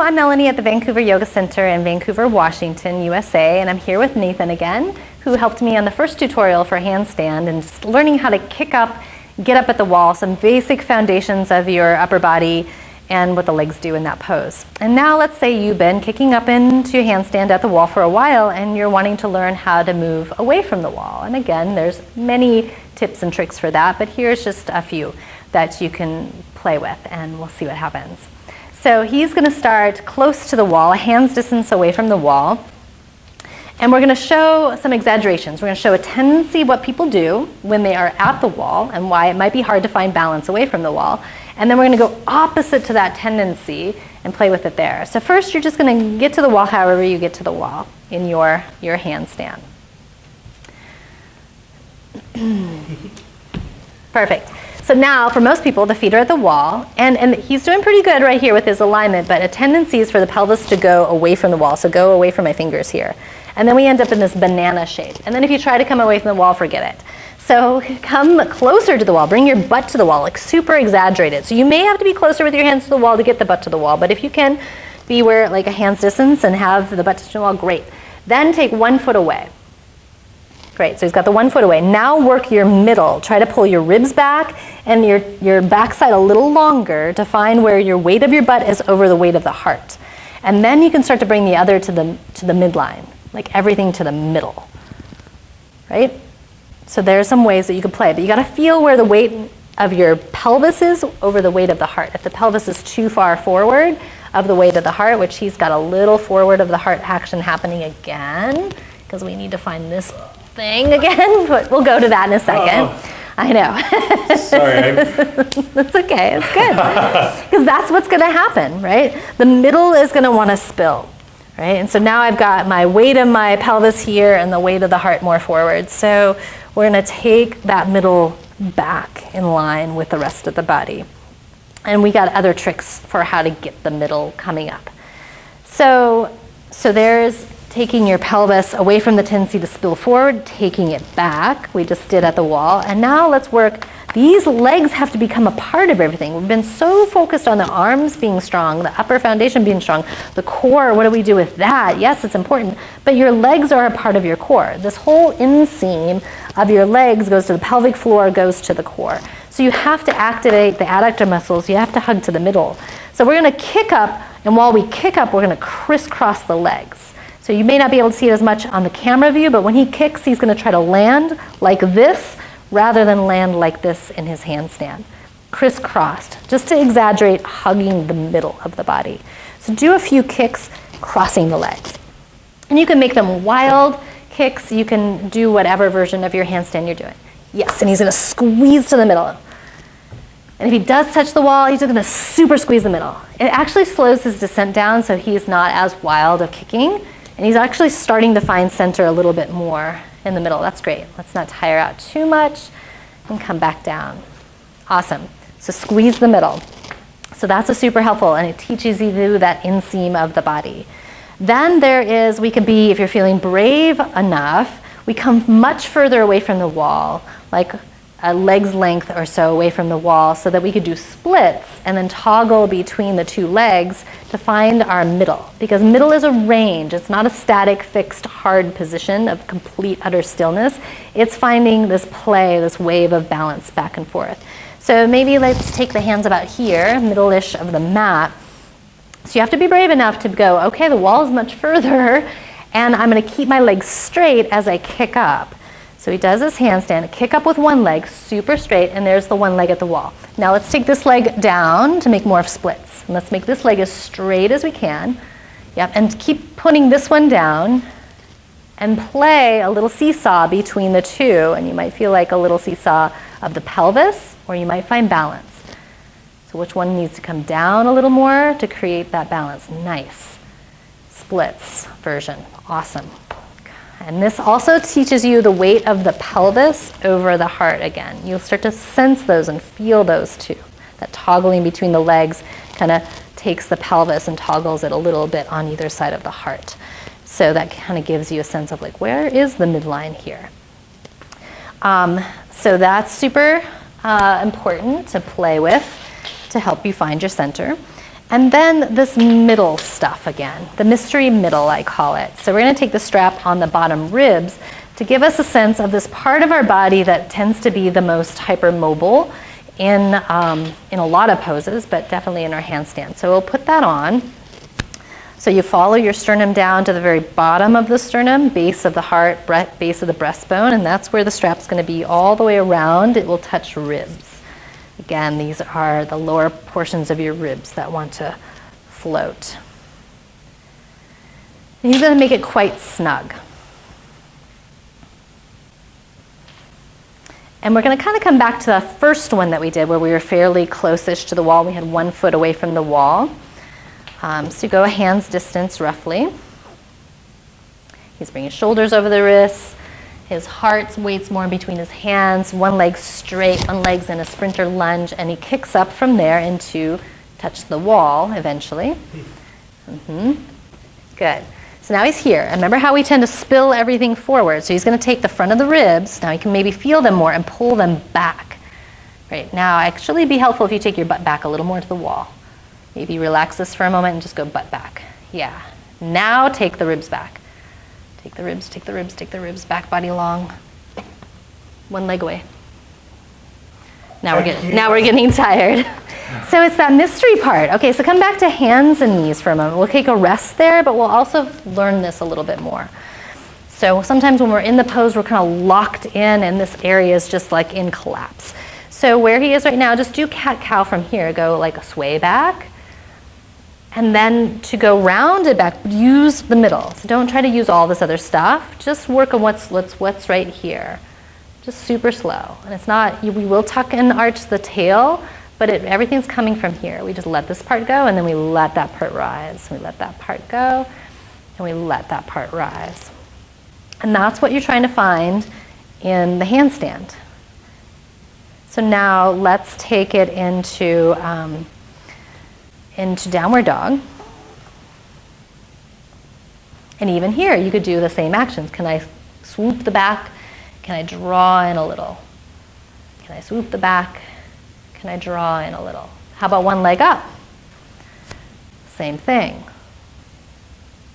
I'm Melonie at the Vancouver Yoga Center in Vancouver, Washington, USA, and I'm here with Nathan again, who helped me on the first tutorial for handstand and just learning how to kick up, get up at the wall, some basic foundations of your upper body and what the legs do in that pose. And now let's say you've been kicking up into handstand at the wall for a while and you're wanting to learn how to move away from the wall. And again, there's many tips and tricks for that, but here's just a few that you can play with and we'll see what happens. So he's going to start close to the wall, a hand's distance away from the wall. And we're going to show some exaggerations. We're going to show a tendency what people do when they are at the wall and why it might be hard to find balance away from the wall. And then we're going to go opposite to that tendency and play with it there. So first you're just going to get to the wall however you get to the wall in your handstand. Perfect. So now, for most people, the feet are at the wall, and he's doing pretty good right here with his alignment, but a tendency is for the pelvis to go away from the wall, so go away from my fingers here. And then we end up in this banana shape. And then if you try to come away from the wall, forget it. So come closer to the wall, bring your butt to the wall, like super exaggerated. So you may have to be closer with your hands to the wall to get the butt to the wall, but if you can be where like a hand's distance and have the butt to the wall, great. Then take 1 foot away. Great, so he's got the 1 foot away. Now work your middle. Try to pull your ribs back and your backside a little longer to find where your weight of your butt is over the weight of the heart. And then you can start to bring the other to the midline, like everything to the middle, right? So there's some ways that you can play, but you gotta feel where the weight of your pelvis is over the weight of the heart. If the pelvis is too far forward of the weight of the heart, which he's got a little forward of the heart action happening again, because we need to find this thing again, but we'll go to that in a second. Oh. I know. Sorry. That's okay, it's good. Because that's what's gonna happen, right? The middle is gonna wanna spill, right? And so now I've got my weight of my pelvis here and the weight of the heart more forward. So we're gonna take that middle back in line with the rest of the body. And we got other tricks for how to get the middle coming up. So there's taking your pelvis away from the tendency to spill forward, taking it back, we just did at the wall. And now let's work, these legs have to become a part of everything. We've been so focused on the arms being strong, the upper foundation being strong, the core, what do we do with that? Yes, it's important, but your legs are a part of your core. This whole inseam of your legs goes to the pelvic floor, goes to the core. So you have to activate the adductor muscles, you have to hug to the middle. So we're gonna kick up, and while we kick up, we're gonna crisscross the legs. So you may not be able to see it as much on the camera view, but when he kicks, he's going to try to land like this rather than land like this in his handstand. Crisscrossed, just to exaggerate hugging the middle of the body. So do a few kicks crossing the legs. And you can make them wild kicks. You can do whatever version of your handstand you're doing. Yes, and he's going to squeeze to the middle. And if he does touch the wall, he's going to super squeeze the middle. It actually slows his descent down, so he's not as wild of kicking. And he's actually starting to find center a little bit more in the middle. That's great. Let's not tire out too much and come back down. Awesome. So squeeze the middle. So that's a super helpful, and it teaches you that inseam of the body. Then there is, we could be, if you're feeling brave enough, we come much further away from the wall, like a leg's length or so away from the wall, so that we could do splits and then toggle between the two legs to find our middle. Because middle is a range. It's not a static, fixed, hard position of complete, utter stillness. It's finding this play, this wave of balance back and forth. So maybe let's take the hands about here, middle-ish of the mat. So you have to be brave enough to go, okay, the wall is much further, and I'm going to keep my legs straight as I kick up. So he does his handstand, kick up with one leg, super straight, and there's the one leg at the wall. Now let's take this leg down to make more of splits. And let's make this leg as straight as we can. Yep, and keep putting this one down and play a little seesaw between the two. And you might feel like a little seesaw of the pelvis, or you might find balance. So which one needs to come down a little more to create that balance? Nice. Splits version, awesome. And this also teaches you the weight of the pelvis over the heart again. You'll start to sense those and feel those too. That toggling between the legs kind of takes the pelvis and toggles it a little bit on either side of the heart. So that kind of gives you a sense of like, where is the midline here? So that's super important to play with to help you find your center. And then this middle stuff again, the mystery middle I call it. So we're going to take the strap on the bottom ribs to give us a sense of this part of our body that tends to be the most hypermobile in a lot of poses, but definitely in our handstand. So we'll put that on. So you follow your sternum down to the very bottom of the sternum, base of the heart, base of the breastbone, and that's where the strap's going to be all the way around. It will touch ribs. Again, these are the lower portions of your ribs that want to float. And he's going to make it quite snug. And we're going to kind of come back to the first one that we did where we were fairly close-ish to the wall. We had 1 foot away from the wall. So you go a hand's distance roughly. He's bringing his shoulders over the wrists. His heart's weight's more between his hands. One leg straight, one leg's in a sprinter lunge, and he kicks up from there into touch the wall eventually. Good. So now he's here. And remember how we tend to spill everything forward. So he's going to take the front of the ribs. Now you can maybe feel them more and pull them back. Right. Now actually it'd be helpful if you take your butt back a little more to the wall. Maybe relax this for a moment and just go butt back. Yeah. Now take the ribs back. Take the ribs, take the ribs, take the ribs, back body long. One leg away. Now we're getting tired. So it's that mystery part. Okay, so come back to hands and knees for a moment. We'll take a rest there, but we'll also learn this a little bit more. So sometimes when we're in the pose, we're kind of locked in and this area is just like in collapse. So where he is right now, just do cat-cow from here. Go like a sway back. And then to go rounded back, use the middle. So don't try to use all this other stuff. Just work on what's right here. Just super slow. And it's not, we will tuck and arch the tail, but everything's coming from here. We just let this part go, and then we let that part rise. We let that part go, and we let that part rise. And that's what you're trying to find in the handstand. So now let's take it into downward dog. And even here, you could do the same actions. Can I swoop the back? Can I draw in a little? Can I swoop the back? Can I draw in a little? How about one leg up? Same thing.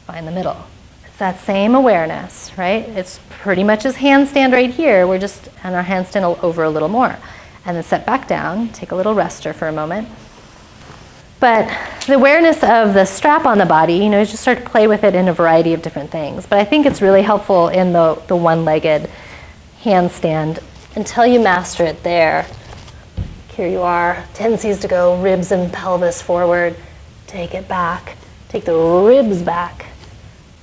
Find the middle. It's that same awareness, right? It's pretty much as handstand right here. We're just on our handstand over a little more. And then set back down, take a little rester for a moment. But the awareness of the strap on the body, you just start to play with it in a variety of different things. But I think it's really helpful in the one-legged handstand until you master it there. Here you are, tendencies to go ribs and pelvis forward. Take it back, take the ribs back,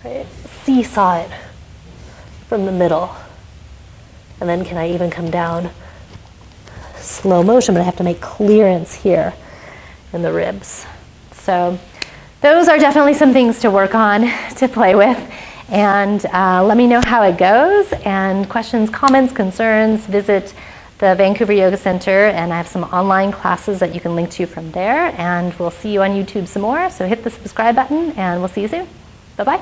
right? Seesaw it from the middle. And then can I even come down slow motion, but I have to make clearance here in the ribs. So those are definitely some things to work on, to play with. And let me know how it goes. And questions, comments, concerns, visit the Vancouver Yoga Center. And I have some online classes that you can link to from there. And we'll see you on YouTube some more. So hit the subscribe button and we'll see you soon. Bye-bye.